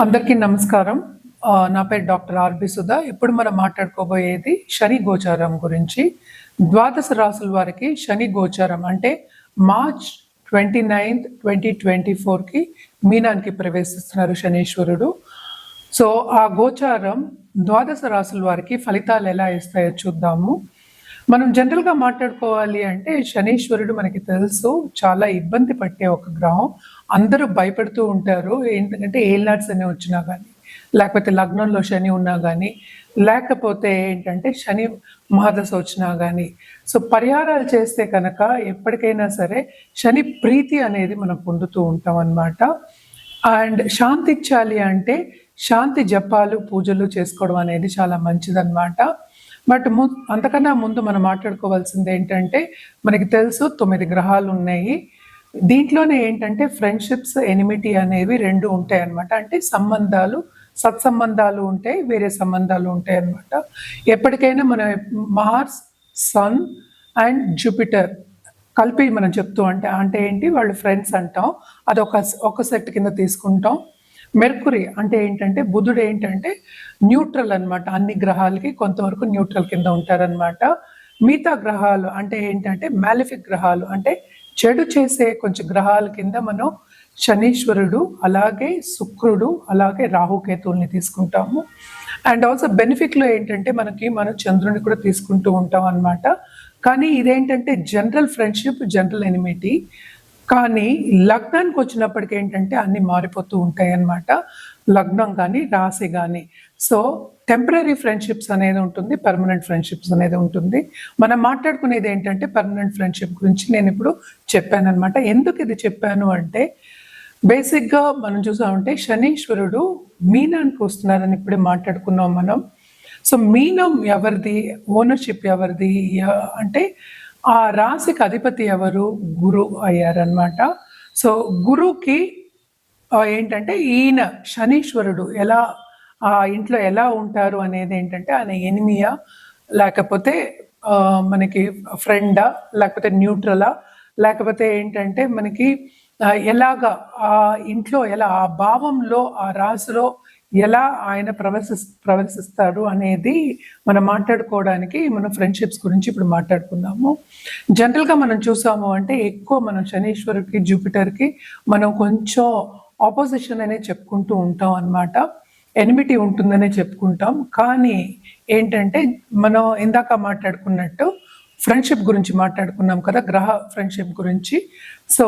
అందరికీ నమస్కారం. నా పేరు డాక్టర్ ఆర్‌బి సుధా. ఇప్పుడు మనం మాట్లాడుకోబోయేది శని గోచారం గురించి. ద్వాదశ రాసుల వారికి శని గోచారం అంటే మార్చ్ 29, 2024కి మీనానికి ప్రవేశిస్తున్నారు శనీశ్వరుడు. సో, ఆ గోచారం ద్వాదశ రాసుల వారికి ఫలితాలు ఎలా ఇస్తాయో చూద్దాము. మనం జనరల్‌గా మాట్లాడుకోవాలి అంటే శనీశ్వరుడు మనకి తెలుసు చాలా ఇబ్బంది పట్టే ఒక గ్రహం. అందరూ భయపడుతూ ఉంటారు. ఏంటంటే ఏలినాటి శని వచ్చినా గానీ, లేకపోతే లగ్నంలో శని ఉన్నా గానీ, లేకపోతే ఏంటంటే శని మహాదశ వచ్చినా గానీ. సో, పరిహారాలు చేస్తే కనుక ఎప్పటికైనా సరే శని ప్రీతి అనేది మనం పొందుతూ ఉంటాం అన్నమాట. అండ్ శాంతి ఇచ్చాలి అంటే శాంతి జపాలు, పూజలు చేసుకోవడం అనేది చాలా మంచిదన్నమాట. బట్ అంతకన్నా ముందు మనం మాట్లాడుకోవాల్సింది ఏంటంటే మనకి తెలుసు 9 గ్రహాలు ఉన్నాయి. దీంట్లోనే ఏంటంటే ఫ్రెండ్షిప్స్, ఎనిమిటీ అనేవి 2 ఉంటాయన్నమాట. అంటే సంబంధాలు, సత్సంబంధాలు ఉంటాయి, వేరే సంబంధాలు ఉంటాయి అన్నమాట. ఎప్పటికైనా మన మార్స్, సన్ అండ్ జూపిటర్ కలిపి మనం చెప్తూ అంటే ఏంటి వాళ్ళు ఫ్రెండ్స్ అంటాం. అది ఒక సెట్ కింద తీసుకుంటాం. మెర్కురీ అంటే ఏంటంటే బుధుడు ఏంటంటే న్యూట్రల్ అన్నమాట. అన్ని గ్రహాలకి కొంతవరకు న్యూట్రల్ కింద ఉంటారనమాట. మిగతా గ్రహాలు అంటే ఏంటంటే మ్యాలిఫిక్ గ్రహాలు అంటే చెడు చేసే కొంచెం గ్రహాల కింద మనం శనీశ్వరుడు, అలాగే శుక్రుడు, అలాగే రాహుకేతువుల్ని తీసుకుంటాము. అండ్ ఆల్సో బెనిఫిట్లో ఏంటంటే మనం చంద్రుని కూడా తీసుకుంటూ ఉంటాం అన్నమాట. కానీ ఇదేంటంటే జనరల్ ఫ్రెండ్షిప్, జనరల్ ఎనిమిటీ. కానీ లగ్నానికి వచ్చినప్పటికి ఏంటంటే అన్నీ మారిపోతూ ఉంటాయి అన్నమాట. లగ్నం కానీ, రాశి కానీ. సో, టెంపరరీ ఫ్రెండ్షిప్స్ అనేది ఉంటుంది, పర్మనెంట్ ఫ్రెండ్షిప్స్ అనేది ఉంటుంది. మనం మాట్లాడుకునేది ఏంటంటే పర్మనెంట్ ఫ్రెండ్షిప్ గురించి నేను ఇప్పుడు చెప్పానన్నమాట. ఎందుకు ఇది చెప్పాను అంటే బేసిక్గా మనం చూసామంటే శనీశ్వరుడు మీనానికి వస్తున్నారని ఇప్పుడే మాట్లాడుకున్నాం మనం. సో, మీనం ఎవరిది, ఓనర్షిప్ ఎవరిది అంటే ఆ రాశికి అధిపతి ఎవరు, గురు అయ్యారనమాట. సో, గురువుకి ఏంటంటే ఈయన శనీశ్వరుడు ఎలా ఆ ఇంట్లో ఎలా ఉంటారు అనేది ఏంటంటే ఆయన ఎనిమియా, లేకపోతే మనకి ఫ్రెండా, లేకపోతే న్యూట్రలా, లేకపోతే ఏంటంటే మనకి ఎలాగా ఆ ఇంట్లో ఎలా ఆ భావంలో ఆ రాశిలో ఎలా ఆయన ప్రవర్తిస్తాడు అనేది మనం మాట్లాడుకోవడానికి మనం ఫ్రెండ్షిప్స్ గురించి ఇప్పుడు మాట్లాడుకుందాము. జనరల్గా మనం చూసాము అంటే ఎక్కువ మనం శనీశ్వరుడికి, జూపిటర్కి మనం కొంచెం ఆపోజిషన్ అనేది చెప్పుకుంటూ ఉంటాం అన్నమాట. ఎనిమిటీ ఉంటుందనే చెప్పుకుంటాం. కానీ ఏంటంటే మనం ఇందాక మాట్లాడుకున్నట్టు ఫ్రెండ్షిప్ గురించి మాట్లాడుకున్నాం కదా, గ్రహ ఫ్రెండ్షిప్ గురించి. సో,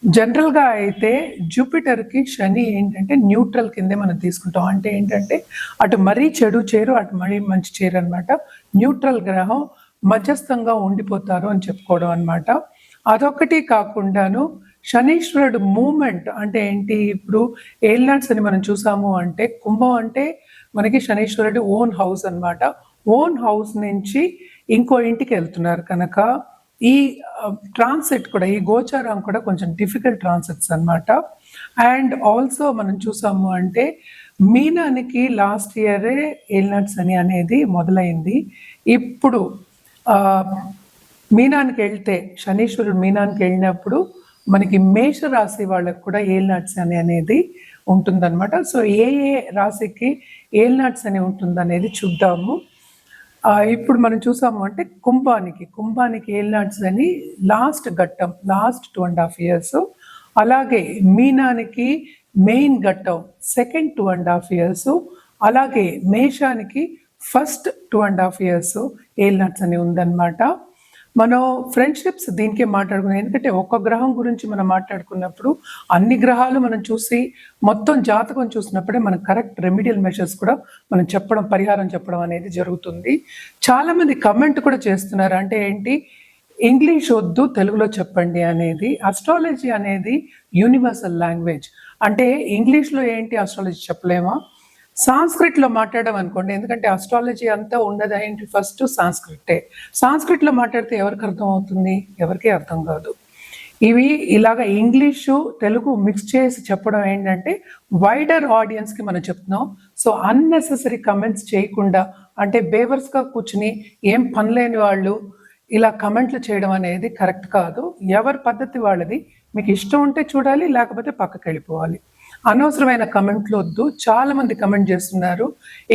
జనరల్గా అయితే జూపిటర్కి శని ఏంటంటే న్యూట్రల్ కిందే మనం తీసుకుంటాం. అంటే ఏంటంటే అటు మరీ చెడు చేరు, అటు మరీ మంచి చేరు అనమాట. న్యూట్రల్ గ్రహం మధ్యస్థంగా ఉండిపోతారు అని చెప్పుకోవడం అనమాట. అదొకటి కాకుండాను శనీశ్వరుడు మూమెంట్ అంటే ఏంటి, ఇప్పుడు ఏలినాడ్స్ అని మనం చూసాము అంటే కుంభం అంటే మనకి శనీశ్వరుడు ఓన్ హౌస్ అనమాట. ఓన్ హౌస్ నుంచి ఇంకో ఇంటికి వెళ్తున్నారు కనుక ఈ ట్రాన్సిట్ కూడా, ఈ గోచారం కూడా కొంచెం డిఫికల్ట్ ట్రాన్సిట్స్ అనమాట. అండ్ ఆల్సో మనం చూసాము అంటే మీనానికి లాస్ట్ ఇయరే ఏలినాడ్స్ అని అనేది మొదలైంది. ఇప్పుడు మీనానికి వెళ్తే శనీశ్వరుడు మీనానికి వెళ్ళినప్పుడు మనకి మేషరాశి వాళ్ళకు కూడా ఏలినాడ్స్ అని అనేది ఉంటుందన్నమాట. సో, ఏ ఏ రాశికి ఏలినాడ్స్ అని ఉంటుందనేది చూద్దాము. ఇప్పుడు మనం చూసాము అంటే కుంభానికి ఏలినాడ్స్ అని లాస్ట్ ఘట్టం, లాస్ట్ 2.5 years. అలాగే మీనానికి మెయిన్ ఘట్టం సెకండ్ 2.5 years. అలాగే మేషానికి ఫస్ట్ 2.5 years ఏలినాడ్స్ అని ఉందన్నమాట. మనం ఫ్రెండ్షిప్స్ దీనికే మాట్లాడుకున్నాం. ఎందుకంటే ఒక్క గ్రహం గురించి మనం మాట్లాడుకున్నప్పుడు అన్ని గ్రహాలు మనం చూసి మొత్తం జాతకం చూసినప్పుడే మనం కరెక్ట్ రెమిడియల్ మెషర్స్ కూడా మనం చెప్పడం, పరిహారం చెప్పడం అనేది జరుగుతుంది. చాలామంది కమెంట్ కూడా చేస్తున్నారు. అంటే ఏంటి, ఇంగ్లీష్ వద్దు తెలుగులో చెప్పండి అనేది. అస్ట్రాలజీ అనేది యూనివర్సల్ లాంగ్వేజ్. అంటే ఇంగ్లీష్లో ఏంటి అస్ట్రాలజీ చెప్పలేమా, సాంస్క్రిట్లో మాట్లాడడం అనుకోండి. ఎందుకంటే అస్ట్రాలజీ అంతా ఉన్నది ఏంటి, ఫస్ట్ సాంస్క్రిటే. సాంస్క్రిట్లో మాట్లాడితే ఎవరికి అర్థం అవుతుంది, ఎవరికీ అర్థం కాదు. ఇవి ఇలాగ ఇంగ్లీషు తెలుగు మిక్స్ చేసి చెప్పడం ఏంటంటే వైడర్ ఆడియన్స్కి మనం చెప్తున్నాం. సో, అన్నెసెసరీ కమెంట్స్ చేయకుండా, అంటే బేవర్స్గా కూర్చుని ఏం పనిలేని వాళ్ళు ఇలా కమెంట్లు చేయడం అనేది కరెక్ట్ కాదు. ఎవరి పద్ధతి వాళ్ళది. మీకు ఇష్టం ఉంటే చూడాలి, లేకపోతే పక్కకి వెళ్ళిపోవాలి. అనవసరమైన కమెంట్లు వద్దు. చాలా మంది కమెంట్ చేస్తున్నారు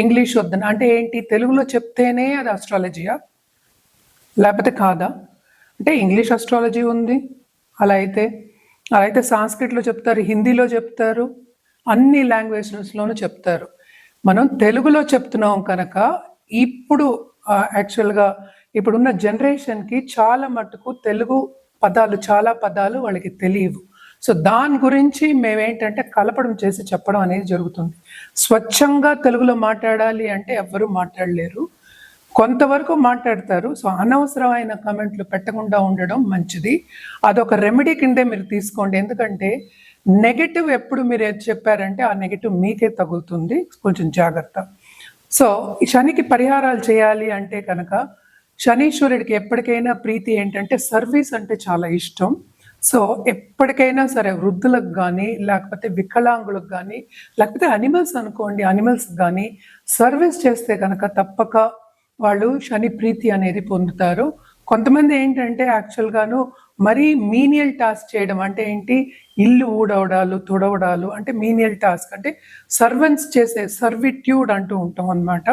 ఇంగ్లీష్ వద్దని. అంటే ఏంటి, తెలుగులో చెప్తేనే అది అస్ట్రాలజీయా లేకపోతే కాదా? అంటే ఇంగ్లీష్ అస్ట్రాలజీ ఉంది, అలా అయితే సాంస్క్రిట్లో చెప్తారు, హిందీలో చెప్తారు, అన్ని లాంగ్వేజెస్లోనూ చెప్తారు. మనం తెలుగులో చెప్తున్నాం కనుక ఇప్పుడు యాక్చువల్గా ఇప్పుడున్న జనరేషన్కి చాలా మటుకు తెలుగు పదాలు, చాలా పదాలు వాళ్ళకి తెలియవు. సో దాని గురించి మేమేంటంటే కలపడం చేసి చెప్పడం అనేది జరుగుతుంది. స్వచ్ఛంగా తెలుగులో మాట్లాడాలి అంటే ఎవ్వరూ మాట్లాడలేరు, కొంతవరకు మాట్లాడతారు. సో అనవసరమైన కమెంట్లు పెట్టకుండా ఉండడం మంచిది. అదొక రెమెడీ కిందే మీరు తీసుకోండి. ఎందుకంటే నెగటివ్ ఎప్పుడు మీరు ఏది చెప్పారంటే ఆ నెగటివ్ మీకే తగులుతుంది, కొంచెం జాగ్రత్త. సో ఈ శనికి పరిహారాలు చేయాలి అంటే కనుక శనీశ్వరుడికి ఎప్పటికైనా ప్రీతి ఏంటంటే సర్వీస్ అంటే చాలా ఇష్టం. సో ఎప్పటికైనా సరే వృద్ధులకు కానీ, లేకపోతే వికలాంగులకు కానీ, లేకపోతే అనిమల్స్ అనుకోండి, అనిమల్స్ కానీ సర్వీస్ చేస్తే కనుక తప్పక వాళ్ళు శని ప్రీతి అనేది పొందుతారు. కొంతమంది ఏంటంటే యాక్చువల్గాను మరీ మీనియల్ టాస్క్ చేయడం అంటే ఏంటి, ఇల్లు ఊడవడాలు, తుడవడాలు అంటే మీనియల్ టాస్క్, అంటే సర్వెంట్స్ చేసే సర్విట్యూడ్ అంటూ ఉంటాం అన్నమాట.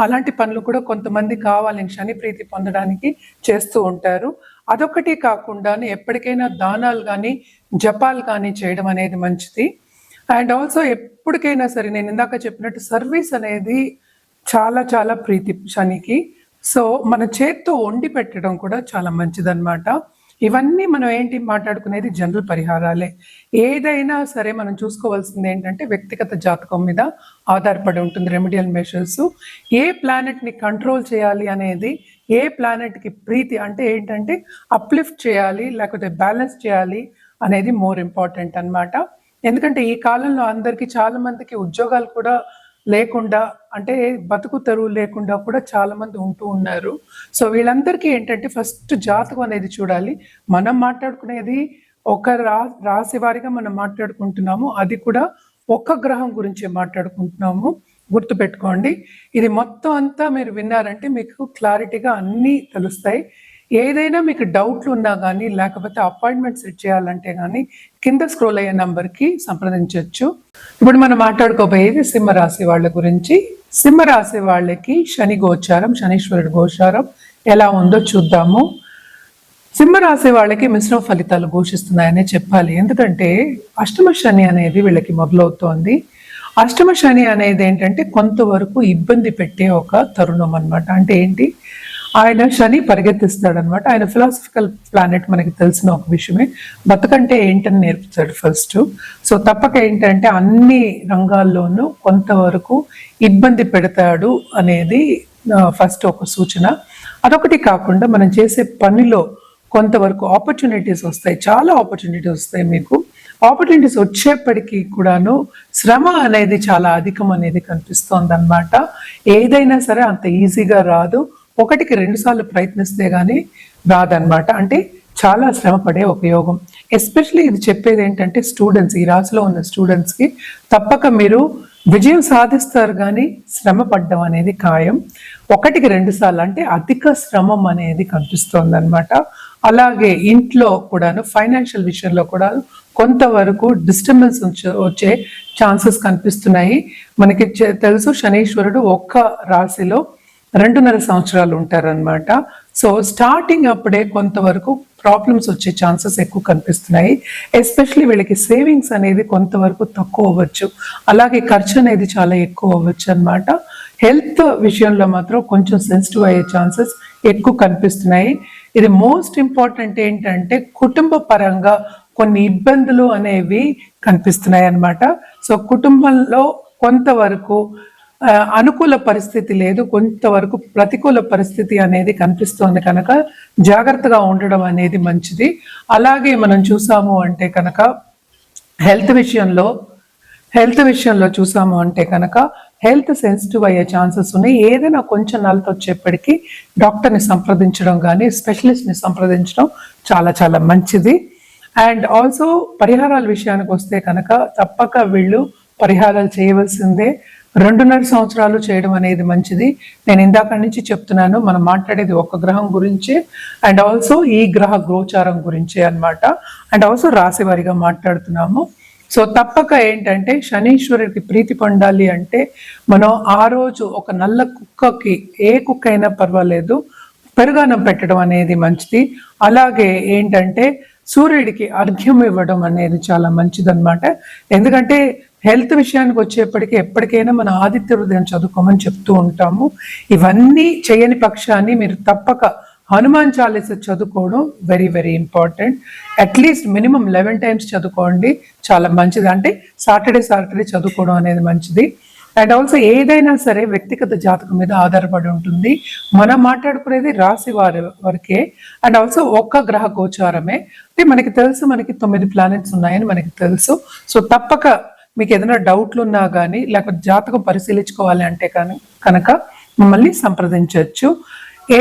అలాంటి పనులు కూడా కొంతమంది కావాలని శని ప్రీతి పొందడానికి చేస్తూ ఉంటారు. అదొకటి కాకుండా ఎప్పటికైనా దానాలు కానీ, జపాలు కానీ చేయడం అనేది మంచిది. అండ్ ఆల్సో ఎప్పటికైనా సరే నేను ఇందాక చెప్పినట్టు సర్వీస్ అనేది చాలా చాలా ప్రీతి శనికి. సో మన చేత్తో వండి పెట్టడం కూడా చాలా మంచిదన్నమాట. ఇవన్నీ మనం ఏంటి మాట్లాడుకునేది జనరల్ పరిహారాలే. ఏదైనా సరే మనం చూసుకోవాల్సింది ఏంటంటే వ్యక్తిగత జాతకం మీద ఆధారపడి ఉంటుంది రెమెడియల్ మెషర్స్. ఏ ప్లానెట్ని కంట్రోల్ చేయాలి అనేది, ఏ ప్లానెట్కి ప్రీతి అంటే ఏంటంటే అప్లిఫ్ట్ చేయాలి లేకపోతే బ్యాలెన్స్ చేయాలి అనేది మోర్ ఇంపార్టెంట్ అన్నమాట. ఎందుకంటే ఈ కాలంలో అందరికీ, చాలా మందికి ఉద్యోగాలు కూడా లేకుండా, అంటే బతుకు తెరువు లేకుండా కూడా చాలా మంది ఉంటూ ఉన్నారు. సో వీళ్ళందరికీ ఏంటంటే ఫస్ట్ జాతకం అనేది చూడాలి. మనం మాట్లాడుకునేది ఒక రాశి వారిగా మనం మాట్లాడుకుంటున్నాము, అది కూడా ఒక్క గ్రహం గురించి మాట్లాడుకుంటున్నాము. గుర్తుపెట్టుకోండి, ఇది మొత్తం అంతా మీరు విన్నారంటే మీకు క్లారిటీగా అన్నీ తెలుస్తాయి. ఏదైనా మీకు డౌట్లు ఉన్నా కానీ, లేకపోతే అపాయింట్మెంట్ సెట్ చేయాలంటే కానీ కింద స్క్రోల్ అయ్యే నంబర్కి సంప్రదించవచ్చు. ఇప్పుడు మనం మాట్లాడుకోబోయేది సింహరాశి వాళ్ళ గురించి. సింహరాశి వాళ్ళకి శని గోచారం, శనీశ్వరుడు గోచారం ఎలా ఉందో చూద్దాము. సింహరాశి వాళ్ళకి మిశ్రమ ఫలితాలు ఘోషిస్తున్నాయనే చెప్పాలి. ఎందుకంటే అష్టమ శని అనేది వీళ్ళకి మొదలవుతోంది. అష్టమ శని అనేది ఏంటంటే కొంతవరకు ఇబ్బంది పెట్టే ఒక తరుణం అన్నమాట. అంటే ఏంటి, ఆయన శని పరిగెత్తిస్తాడనమాట. ఆయన ఫిలాసఫికల్ ప్లానెట్, మనకి తెలిసిన ఒక విషయమే. బతుకంటే ఏంటని నేర్పుతాడు ఫస్ట్. సో తప్పక ఏంటంటే అన్ని రంగాల్లోనూ కొంతవరకు ఇబ్బంది పెడతాడు అనేది ఫస్ట్ ఒక సూచన. అదొకటి కాకుండా మనం చేసే పనిలో కొంతవరకు ఆపర్చునిటీస్ వస్తాయి, చాలా ఆపర్చునిటీస్ వస్తాయి మీకు. ఆపర్చునిటీస్ వచ్చేప్పటికీ కూడాను శ్రమ అనేది చాలా అధికం అనేది కనిపిస్తోంది అన్నమాట. ఏదైనా సరే అంత ఈజీగా రాదు, ఒకటికి 2 సార్లు ప్రయత్నిస్తే కానీ రాదనమాట. అంటే చాలా శ్రమ పడే ఒక యోగం. ఎస్పెషలీ ఇది చెప్పేది ఏంటంటే స్టూడెంట్స్, ఈ రాశిలో ఉన్న స్టూడెంట్స్కి తప్పక మీరు విజయం సాధిస్తారు, కానీ శ్రమ పడ్డం అనేది ఖాయం. ఒకటికి 2 సార్లు అంటే అధిక శ్రమం అనేది కనిపిస్తోంది అనమాట. అలాగే ఇంట్లో కూడాను ఫైనాన్షియల్ విషయంలో కూడా కొంతవరకు డిస్టర్బెన్స్ వచ్చే ఛాన్సెస్ కనిపిస్తున్నాయి. మనకి తెలుసు శనీశ్వరుడు ఒక్క రాశిలో 2.5 సంవత్సరాలు ఉంటారనమాట. సో స్టార్టింగ్ అప్పుడే కొంతవరకు ప్రాబ్లమ్స్ వచ్చే ఛాన్సెస్ ఎక్కువ కనిపిస్తున్నాయి. ఎస్పెషలీ వీళ్ళకి సేవింగ్స్ అనేది కొంతవరకు తక్కువ అవ్వచ్చు, అలాగే ఖర్చు అనేది చాలా ఎక్కువ అవ్వచ్చు అనమాట. హెల్త్ విషయంలో మాత్రం కొంచెం సెన్సిటివ్ అయ్యే ఛాన్సెస్ ఎక్కువ కనిపిస్తున్నాయి. ఇది మోస్ట్ ఇంపార్టెంట్ ఏంటంటే కుటుంబ పరంగా కొన్ని ఇబ్బందులు అనేవి కనిపిస్తున్నాయి అన్నమాట. సో కుటుంబంలో కొంతవరకు అనుకూల పరిస్థితి లేదు, కొంతవరకు ప్రతికూల పరిస్థితి అనేది కనిపిస్తోంది కనుక జాగ్రత్తగా ఉండడం అనేది మంచిది. అలాగే మనం చూసాము అంటే కనుక హెల్త్ విషయంలో చూసాము అంటే కనుక హెల్త్ సెన్సిటివ్ అయ్యే ఛాన్సెస్ ఉన్నాయి. ఏదైనా కొంచెం నలత వచ్చేప్పటికీ డాక్టర్ని సంప్రదించడం కానీ, స్పెషలిస్ట్ని సంప్రదించడం చాలా చాలా మంచిది. అండ్ ఆల్సో పరిహారాల విషయానికి వస్తే కనుక తప్పక వీళ్ళు పరిహారాలు చేయవలసిందే. 2.5 సంవత్సరాలు చేయడం అనేది మంచిది. నేను ఇందాక నుంచి చెప్తున్నాను, మనం మాట్లాడేది ఒక గ్రహం గురించి అండ్ ఆల్సో ఈ గ్రహ గోచారం గురించి అన్నమాట. అండ్ ఆల్సో రాశి వారిగా మాట్లాడుతున్నాము. సో తప్పక ఏంటంటే శనీశ్వరుడికి ప్రీతి పొందాలి అంటే మనం ఆ రోజు ఒక నల్ల కుక్కకి, ఏ కుక్క అయినా పర్వాలేదు, పెరుగన్నం పెట్టడం అనేది మంచిది. అలాగే ఏంటంటే సూర్యుడికి అర్ఘ్యం ఇవ్వడం అనేది చాలా మంచిదన్నమాట. ఎందుకంటే హెల్త్ విషయానికి వచ్చేప్పటికీ ఎప్పటికైనా మన ఆదిత్య హృదయం చదువుకోమని చెప్తూ ఉంటాము. ఇవన్నీ చేయని పక్షాన్ని మీరు తప్పక హనుమాన్ చాలీస చదువుకోవడం very very important. At least minimum 11 times చదువుకోండి, చాలా మంచిది. అంటే సాటర్డే చదువుకోవడం అనేది మంచిది. అండ్ ఆల్సో ఏదైనా సరే వ్యక్తిగత జాతకం మీద ఆధారపడి ఉంటుంది. మనం మాట్లాడుకునేది రాశి వరకే. అండ్ ఆల్సో ఒక్క గ్రహ గోచారమే. అంటే మనకి తెలుసు, మనకి 9 ప్లానెట్స్ ఉన్నాయని మనకి తెలుసు. సో తప్పక మీకు ఏదైనా డౌట్లు ఉన్నా కానీ, లేకపోతే జాతకం పరిశీలించుకోవాలి అంటే కనుక మమ్మల్ని సంప్రదించవచ్చు.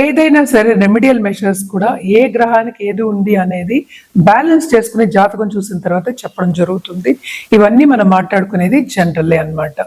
ఏదైనా సరే రెమెడియల్ మెషర్స్ కూడా ఏ గ్రహానికి ఏది ఉంది అనేది బ్యాలెన్స్ చేసుకుని జాతకం చూసిన తర్వాత చెప్పడం జరుగుతుంది. ఇవన్నీ మనం మాట్లాడుకునేది జనరల్లే అన్నమాట.